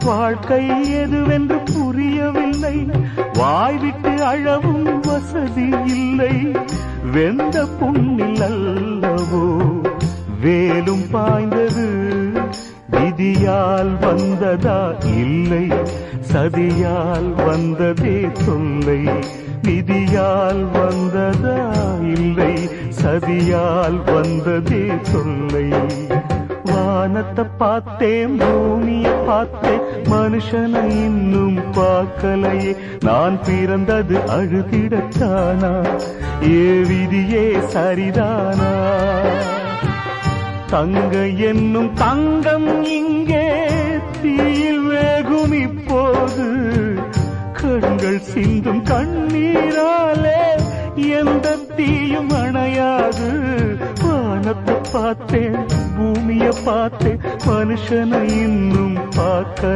வாழ்க்கை எதுவென்று புரியவில்லை, வாய்விட்டு அழவும் வசதி இல்லை. வெந்த புண்ணில் அல்லவோ வேலும் பாய்ந்தது, விதியால் வந்ததா இல்லை, சதியால் வந்ததே தொல்லை. விதியால் வந்ததா இல்லை, சதியால் வந்ததே தொல்லை. வானத்தை பார்த்தேன், பூமியை பார்த்தேன், மனுஷனை இன்னும் பார்க்கலையே. நான் பிறந்தது அழுதிடத்தானா, ஏ விதியே சரிதானா? தங்க என்னும் தங்கம் இங்கே தீயில் வேகும் இப்போது, கண்கள் சிந்தும் கண்ணீராலே எந்த தீயும் அணையாது. வானத்தை பார்த்தேன், பூமியை பார்த்தேன், மனுஷனை இன்னும் பார்க்க